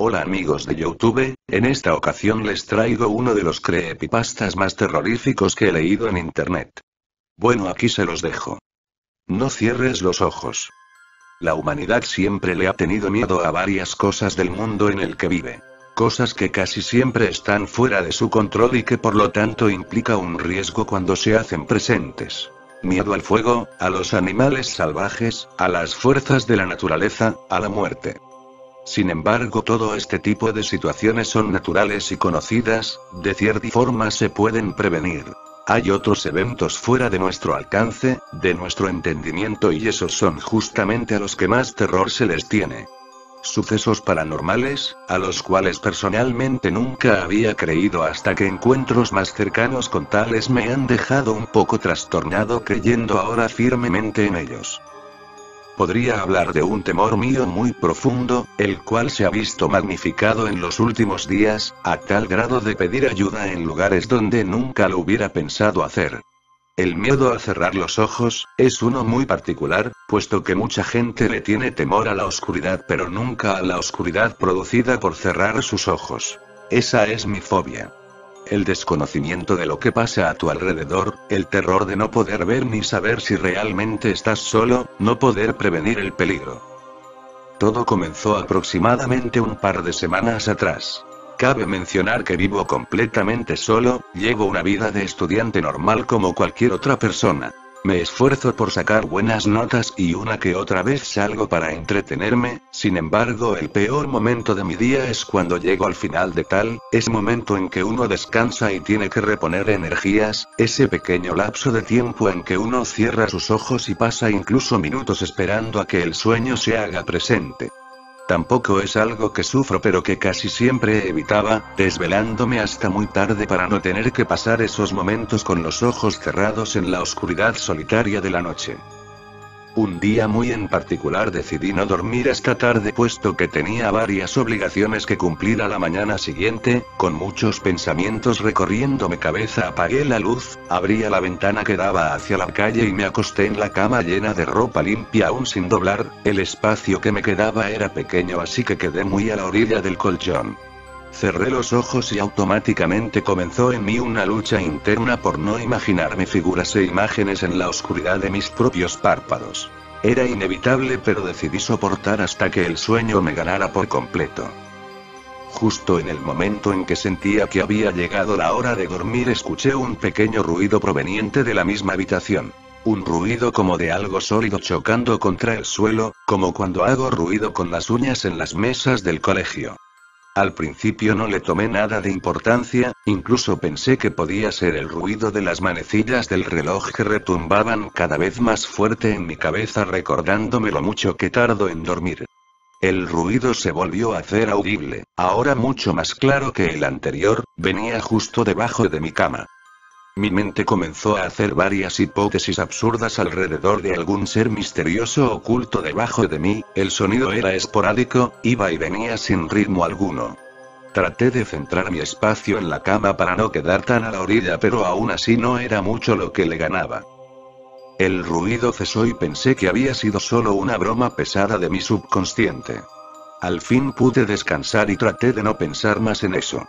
Hola amigos de YouTube, en esta ocasión les traigo uno de los creepypastas más terroríficos que he leído en internet. Bueno, aquí se los dejo. No cierres los ojos. La humanidad siempre le ha tenido miedo a varias cosas del mundo en el que vive. Cosas que casi siempre están fuera de su control y que por lo tanto implica un riesgo cuando se hacen presentes. Miedo al fuego, a los animales salvajes, a las fuerzas de la naturaleza, a la muerte. Sin embargo, todo este tipo de situaciones son naturales y conocidas, de cierta forma se pueden prevenir. Hay otros eventos fuera de nuestro alcance, de nuestro entendimiento, y esos son justamente a los que más terror se les tiene. Sucesos paranormales, a los cuales personalmente nunca había creído hasta que encuentros más cercanos con tales me han dejado un poco trastornado, creyendo ahora firmemente en ellos. Podría hablar de un temor mío muy profundo, el cual se ha visto magnificado en los últimos días, a tal grado de pedir ayuda en lugares donde nunca lo hubiera pensado hacer. El miedo a cerrar los ojos, es uno muy particular, puesto que mucha gente le tiene temor a la oscuridad, pero nunca a la oscuridad producida por cerrar sus ojos. Esa es mi fobia. El desconocimiento de lo que pasa a tu alrededor, el terror de no poder ver ni saber si realmente estás solo, no poder prevenir el peligro. Todo comenzó aproximadamente un par de semanas atrás. Cabe mencionar que vivo completamente solo, llevo una vida de estudiante normal como cualquier otra persona. Me esfuerzo por sacar buenas notas y una que otra vez salgo para entretenerme, sin embargo el peor momento de mi día es cuando llego al final de ese momento en que uno descansa y tiene que reponer energías, ese pequeño lapso de tiempo en que uno cierra sus ojos y pasa incluso minutos esperando a que el sueño se haga presente. Tampoco es algo que sufro, pero que casi siempre evitaba, desvelándome hasta muy tarde para no tener que pasar esos momentos con los ojos cerrados en la oscuridad solitaria de la noche. Un día muy en particular decidí no dormir hasta tarde, puesto que tenía varias obligaciones que cumplir a la mañana siguiente. Con muchos pensamientos recorriendo mi cabeza apagué la luz, abría la ventana que daba hacia la calle y me acosté en la cama llena de ropa limpia aún sin doblar. El espacio que me quedaba era pequeño, así que quedé muy a la orilla del colchón. Cerré los ojos y automáticamente comenzó en mí una lucha interna por no imaginarme figuras e imágenes en la oscuridad de mis propios párpados. Era inevitable, pero decidí soportar hasta que el sueño me ganara por completo. Justo en el momento en que sentía que había llegado la hora de dormir, escuché un pequeño ruido proveniente de la misma habitación. Un ruido como de algo sólido chocando contra el suelo, como cuando hago ruido con las uñas en las mesas del colegio. Al principio no le tomé nada de importancia, incluso pensé que podía ser el ruido de las manecillas del reloj que retumbaban cada vez más fuerte en mi cabeza, recordándome lo mucho que tardo en dormir. El ruido se volvió a hacer audible, ahora mucho más claro que el anterior, venía justo debajo de mi cama. Mi mente comenzó a hacer varias hipótesis absurdas alrededor de algún ser misterioso oculto debajo de mí. El sonido era esporádico, iba y venía sin ritmo alguno. Traté de centrar mi espacio en la cama para no quedar tan a la orilla, pero aún así no era mucho lo que le ganaba. El ruido cesó y pensé que había sido solo una broma pesada de mi subconsciente. Al fin pude descansar y traté de no pensar más en eso.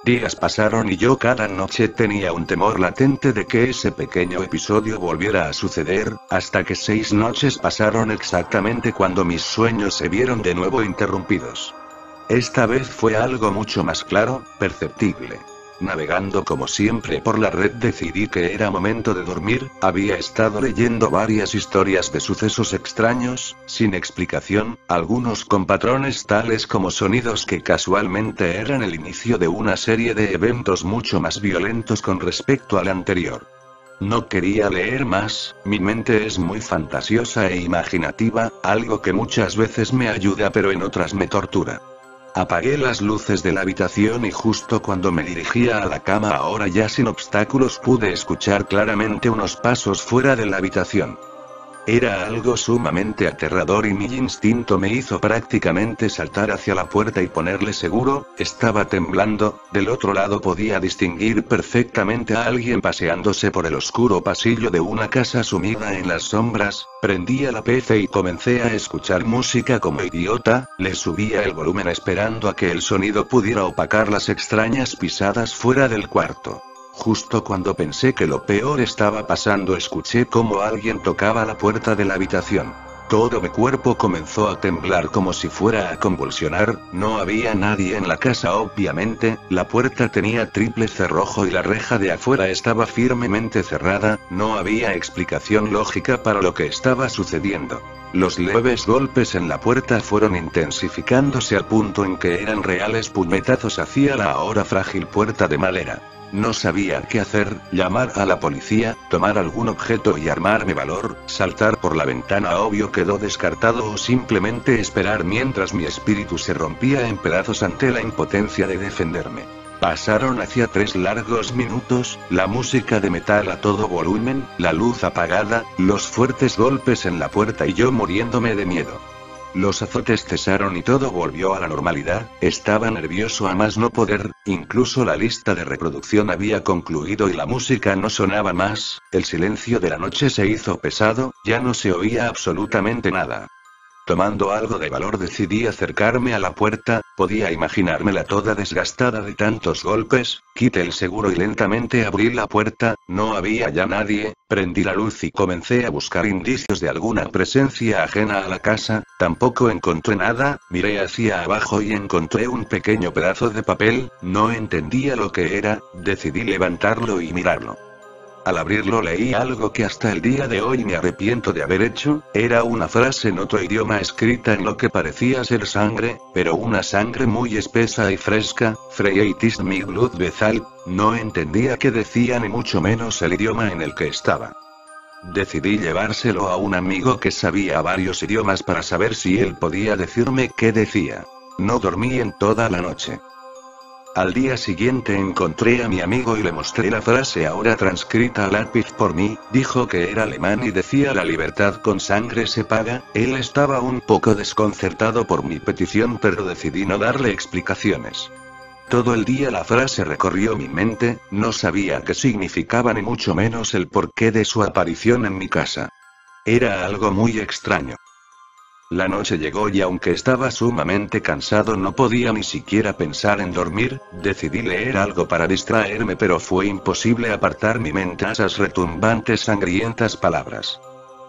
Días pasaron y yo cada noche tenía un temor latente de que ese pequeño episodio volviera a suceder, hasta que 6 noches pasaron exactamente cuando mis sueños se vieron de nuevo interrumpidos. Esta vez fue algo mucho más claro, perceptible. Navegando como siempre por la red decidí que era momento de dormir. Había estado leyendo varias historias de sucesos extraños, sin explicación, algunos con patrones tales como sonidos que casualmente eran el inicio de una serie de eventos mucho más violentos con respecto al anterior. No quería leer más, mi mente es muy fantasiosa e imaginativa, algo que muchas veces me ayuda pero en otras me tortura. Apagué las luces de la habitación y justo cuando me dirigía a la cama, ahora ya sin obstáculos, pude escuchar claramente unos pasos fuera de la habitación. Era algo sumamente aterrador y mi instinto me hizo prácticamente saltar hacia la puerta y ponerle seguro. Estaba temblando. Del otro lado podía distinguir perfectamente a alguien paseándose por el oscuro pasillo de una casa sumida en las sombras. Prendí la PC y comencé a escuchar música como idiota. Le subía el volumen esperando a que el sonido pudiera opacar las extrañas pisadas fuera del cuarto. Justo cuando pensé que lo peor estaba pasando, escuché cómo alguien tocaba la puerta de la habitación. Todo mi cuerpo comenzó a temblar como si fuera a convulsionar. No había nadie en la casa obviamente. La puerta tenía triple cerrojo y la reja de afuera estaba firmemente cerrada. No había explicación lógica para lo que estaba sucediendo. Los leves golpes en la puerta fueron intensificándose al punto en que eran reales puñetazos hacia la ahora frágil puerta de madera. No sabía qué hacer: llamar a la policía, tomar algún objeto y armarme valor, saltar por la ventana obvio quedó descartado, o simplemente esperar mientras mi espíritu se rompía en pedazos ante la impotencia de defenderme. Pasaron hacia 3 largos minutos, la música de metal a todo volumen, la luz apagada, los fuertes golpes en la puerta y yo muriéndome de miedo. Los azotes cesaron y todo volvió a la normalidad. Estaba nervioso a más no poder, incluso la lista de reproducción había concluido y la música no sonaba más. El silencio de la noche se hizo pesado, ya no se oía absolutamente nada. Tomando algo de valor decidí acercarme a la puerta. Podía imaginármela toda desgastada de tantos golpes. Quité el seguro y lentamente abrí la puerta. No había ya nadie. Prendí la luz y comencé a buscar indicios de alguna presencia ajena a la casa. Tampoco encontré nada. Miré hacia abajo y encontré un pequeño pedazo de papel. No entendía lo que era. Decidí levantarlo y mirarlo. Al abrirlo leí algo que hasta el día de hoy me arrepiento de haber hecho. Era una frase en otro idioma escrita en lo que parecía ser sangre, pero una sangre muy espesa y fresca. Freitis mi blood Bezal. No entendía qué decía ni mucho menos el idioma en el que estaba. Decidí llevárselo a un amigo que sabía varios idiomas para saber si él podía decirme qué decía. No dormí en toda la noche. Al día siguiente encontré a mi amigo y le mostré la frase ahora transcrita a lápiz por mí. Dijo que era alemán y decía: la libertad con sangre se paga. Él estaba un poco desconcertado por mi petición, pero decidí no darle explicaciones. Todo el día la frase recorrió mi mente. No sabía qué significaba ni mucho menos el porqué de su aparición en mi casa. Era algo muy extraño. La noche llegó y aunque estaba sumamente cansado no podía ni siquiera pensar en dormir. Decidí leer algo para distraerme, pero fue imposible apartar mi mente a esas retumbantes sangrientas palabras.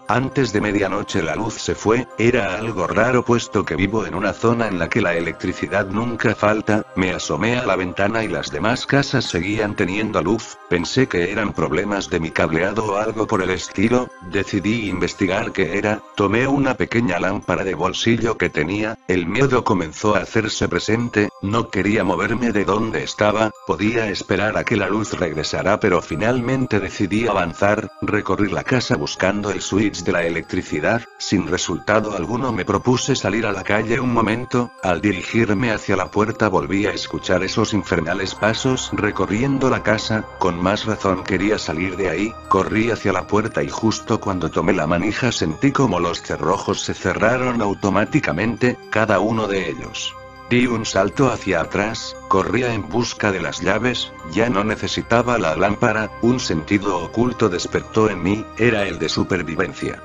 Antes de medianoche la luz se fue. Era algo raro puesto que vivo en una zona en la que la electricidad nunca falta. Me asomé a la ventana y las demás casas seguían teniendo luz. Pensé que eran problemas de mi cableado o algo por el estilo. Decidí investigar qué era. Tomé una pequeña lámpara de bolsillo que tenía. El miedo comenzó a hacerse presente. No quería moverme de donde estaba. Podía esperar a que la luz regresara, pero finalmente decidí avanzar. Recorrí la casa buscando el switch de la electricidad. Sin resultado alguno me propuse salir a la calle un momento. Al dirigirme hacia la puerta volví a escuchar esos infernales pasos recorriendo la casa. Con más razón quería salir de ahí. Corrí hacia la puerta y justo cuando tomé la manija sentí como los cerrojos se cerraron automáticamente, cada uno de ellos. Di un salto hacia atrás, corría en busca de las llaves. Ya no necesitaba la lámpara. Un sentido oculto despertó en mí, era el de supervivencia.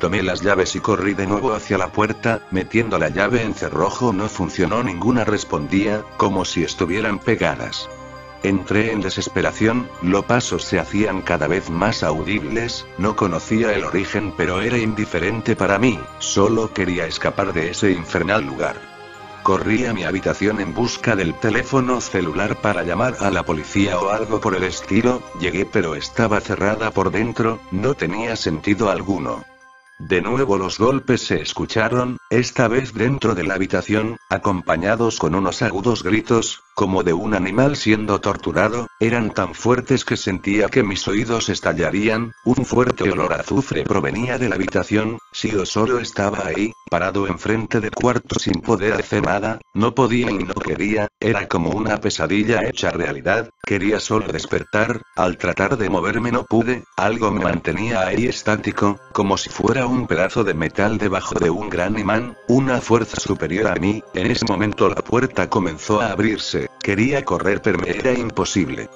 Tomé las llaves y corrí de nuevo hacia la puerta. Metiendo la llave en cerrojo no funcionó, ninguna respondía, como si estuvieran pegadas. Entré en desesperación. Los pasos se hacían cada vez más audibles. No conocía el origen, pero era indiferente para mí. Solo quería escapar de ese infernal lugar. Corrí a mi habitación en busca del teléfono celular para llamar a la policía o algo por el estilo. Llegué, pero estaba cerrada por dentro. No tenía sentido alguno. De nuevo los golpes se escucharon, esta vez dentro de la habitación, acompañados con unos agudos gritos. como de un animal siendo torturado, eran tan fuertes que sentía que mis oídos estallarían. Un fuerte olor a azufre provenía de la habitación. Sio solo estaba ahí, parado enfrente del cuarto sin poder hacer nada, no podía y no quería, era como una pesadilla hecha realidad, quería solo despertar, al tratar de moverme no pude, algo me mantenía ahí estático, como si fuera un pedazo de metal debajo de un gran imán, una fuerza superior a mí. En ese momento la puerta comenzó a abrirse, quería correr pero me era imposible.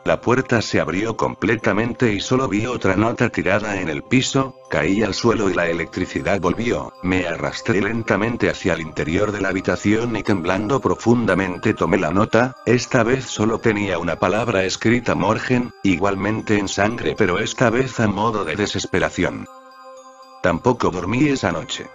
La puerta se abrió completamente y solo vi otra nota tirada en el piso, caí al suelo y la electricidad volvió. Me arrastré lentamente hacia el interior de la habitación y temblando profundamente tomé la nota. Esta vez solo tenía una palabra escrita: Morgen, igualmente en sangre, pero esta vez a modo de desesperación. Tampoco dormí esa noche.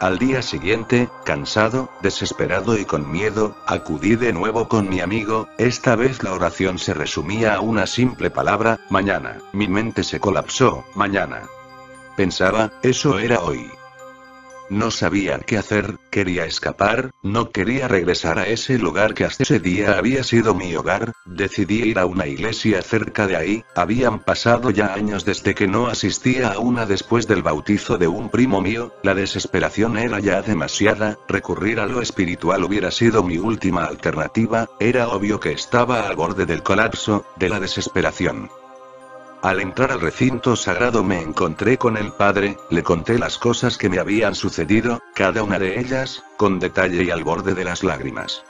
Al día siguiente, cansado, desesperado y con miedo, acudí de nuevo con mi amigo. Esta vez la oración se resumía a una simple palabra: mañana. Mi mente se colapsó. Mañana. Pensaba, eso era hoy. No sabía qué hacer, quería escapar, no quería regresar a ese lugar que hasta ese día había sido mi hogar. Decidí ir a una iglesia cerca de ahí. Habían pasado ya años desde que no asistía a una después del bautizo de un primo mío. La desesperación era ya demasiada, recurrir a lo espiritual hubiera sido mi última alternativa. Era obvio que estaba al borde del colapso, de la desesperación. Al entrar al recinto sagrado me encontré con el padre, le conté las cosas que me habían sucedido, cada una de ellas, con detalle y al borde de las lágrimas.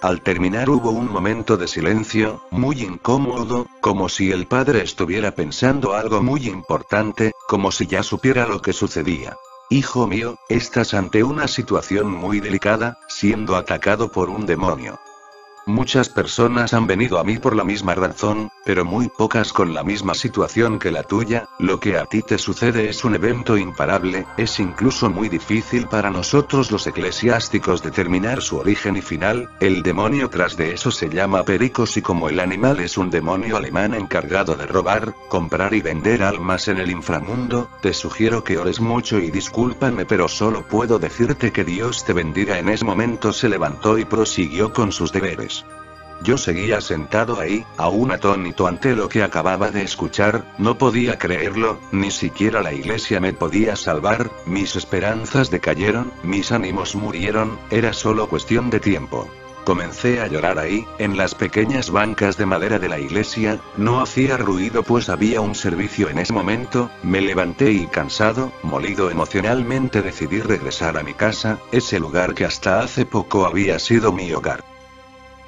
Al terminar hubo un momento de silencio, muy incómodo, como si el padre estuviera pensando algo muy importante, como si ya supiera lo que sucedía. Hijo mío, estás ante una situación muy delicada, siendo atacado por un demonio. Muchas personas han venido a mí por la misma razón, pero muy pocas con la misma situación que la tuya. Lo que a ti te sucede es un evento imparable, es incluso muy difícil para nosotros los eclesiásticos determinar su origen y final. El demonio tras de eso se llama Pericos y como el animal es un demonio alemán encargado de robar, comprar y vender almas en el inframundo, te sugiero que ores mucho y discúlpame pero solo puedo decirte que Dios te bendiga. En ese momento se levantó y prosiguió con sus deberes. Yo seguía sentado ahí, aún atónito ante lo que acababa de escuchar, no podía creerlo, ni siquiera la iglesia me podía salvar, mis esperanzas decayeron, mis ánimos murieron, era solo cuestión de tiempo. Comencé a llorar ahí, en las pequeñas bancas de madera de la iglesia, no hacía ruido pues había un servicio en ese momento. Me levanté y cansado, molido emocionalmente decidí regresar a mi casa, ese lugar que hasta hace poco había sido mi hogar.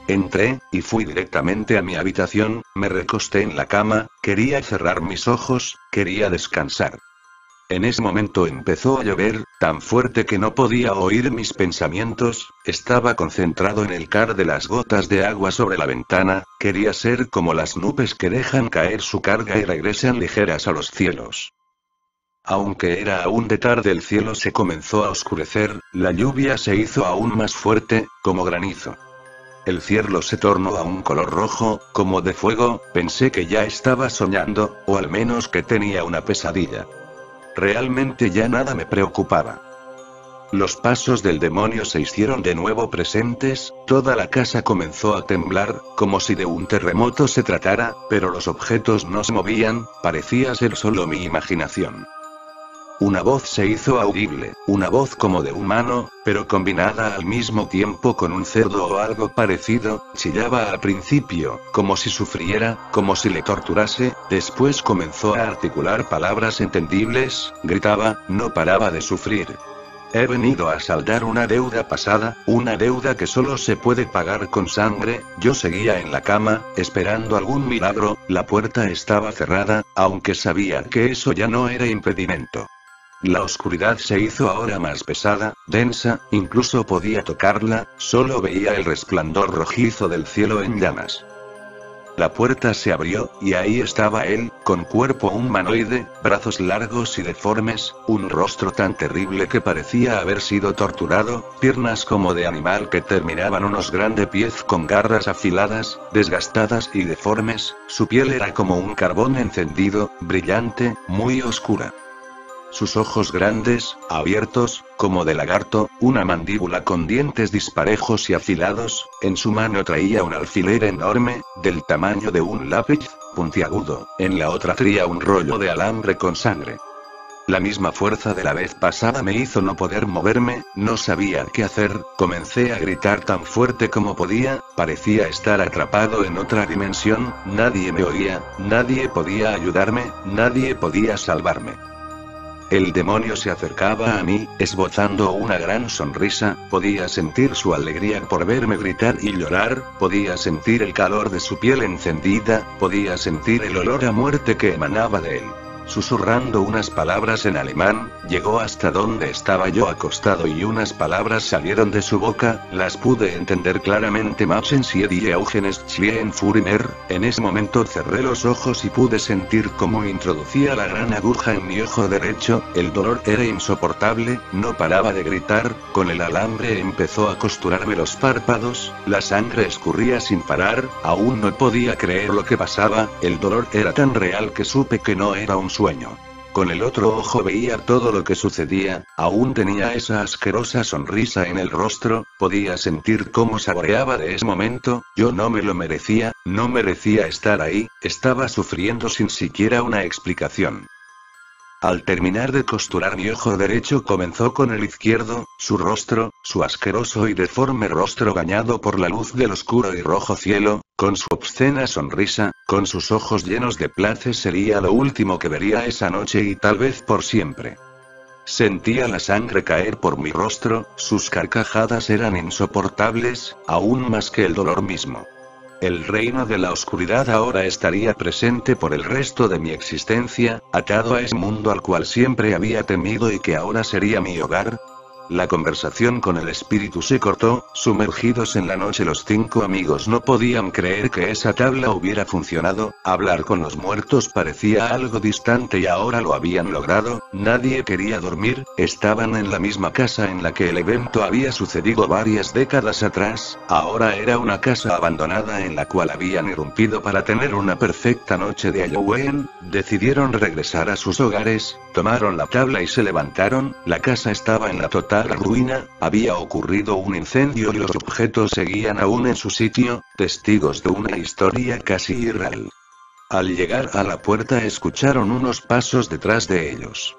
Entré, y fui directamente a mi habitación, me recosté en la cama, quería cerrar mis ojos, quería descansar. En ese momento empezó a llover, tan fuerte que no podía oír mis pensamientos, estaba concentrado en el caer de las gotas de agua sobre la ventana, quería ser como las nubes que dejan caer su carga y regresan ligeras a los cielos. Aunque era aún de tarde el cielo se comenzó a oscurecer, la lluvia se hizo aún más fuerte, como granizo. El cielo se tornó a un color rojo, como de fuego, pensé que ya estaba soñando, o al menos que tenía una pesadilla. Realmente ya nada me preocupaba. Los pasos del demonio se hicieron de nuevo presentes, toda la casa comenzó a temblar, como si de un terremoto se tratara, pero los objetos no se movían, parecía ser solo mi imaginación. Una voz se hizo audible, una voz como de humano, pero combinada al mismo tiempo con un cerdo o algo parecido, chillaba al principio, como si sufriera, como si le torturase, después comenzó a articular palabras entendibles, gritaba, no paraba de sufrir. He venido a saldar una deuda pasada, una deuda que solo se puede pagar con sangre. Yo seguía en la cama, esperando algún milagro, la puerta estaba cerrada, aunque sabía que eso ya no era impedimento. La oscuridad se hizo ahora más pesada, densa, incluso podía tocarla, solo veía el resplandor rojizo del cielo en llamas. La puerta se abrió, y ahí estaba él, con cuerpo humanoide, brazos largos y deformes, un rostro tan terrible que parecía haber sido torturado, piernas como de animal que terminaban unos grandes pies con garras afiladas, desgastadas y deformes, su piel era como un carbón encendido, brillante, muy oscura. sus ojos grandes, abiertos, como de lagarto, una mandíbula con dientes disparejos y afilados, en su mano traía un alfiler enorme, del tamaño de un lápiz, puntiagudo, en la otra traía un rollo de alambre con sangre. La misma fuerza de la vez pasada me hizo no poder moverme, no sabía qué hacer, comencé a gritar tan fuerte como podía, parecía estar atrapado en otra dimensión, nadie me oía, nadie podía ayudarme, nadie podía salvarme. El demonio se acercaba a mí, esbozando una gran sonrisa, podía sentir su alegría por verme gritar y llorar, podía sentir el calor de su piel encendida, podía sentir el olor a muerte que emanaba de él. Susurrando unas palabras en alemán, llegó hasta donde estaba yo acostado y unas palabras salieron de su boca, las pude entender claramente. Machen Sie die Augen stehen für mir. En ese momento cerré los ojos y pude sentir cómo introducía la gran aguja en mi ojo derecho, el dolor era insoportable, no paraba de gritar, con el alambre empezó a costurarme los párpados, la sangre escurría sin parar, aún no podía creer lo que pasaba, el dolor era tan real que supe que no era un sueño. Con el otro ojo veía todo lo que sucedía, aún tenía esa asquerosa sonrisa en el rostro, podía sentir cómo saboreaba de ese momento, yo no me lo merecía, no merecía estar ahí, estaba sufriendo sin siquiera una explicación. Al terminar de costurar mi ojo derecho comenzó con el izquierdo, su rostro, su asqueroso y deforme rostro bañado por la luz del oscuro y rojo cielo, con su obscena sonrisa, con sus ojos llenos de placer sería lo último que vería esa noche y tal vez por siempre. Sentía la sangre caer por mi rostro, sus carcajadas eran insoportables, aún más que el dolor mismo. El reino de la oscuridad ahora estaría presente por el resto de mi existencia, atado a ese mundo al cual siempre había temido y que ahora sería mi hogar. La conversación con el espíritu se cortó, sumergidos en la noche los 5 amigos no podían creer que esa tabla hubiera funcionado, hablar con los muertos parecía algo distante y ahora lo habían logrado, nadie quería dormir, estaban en la misma casa en la que el evento había sucedido varias décadas atrás, ahora era una casa abandonada en la cual habían irrumpido para tener una perfecta noche de Halloween, decidieron regresar a sus hogares, tomaron la tabla y se levantaron, la casa estaba en la total ruina, había ocurrido un incendio y los objetos seguían aún en su sitio, testigos de una historia casi irreal. Al llegar a la puerta escucharon unos pasos detrás de ellos.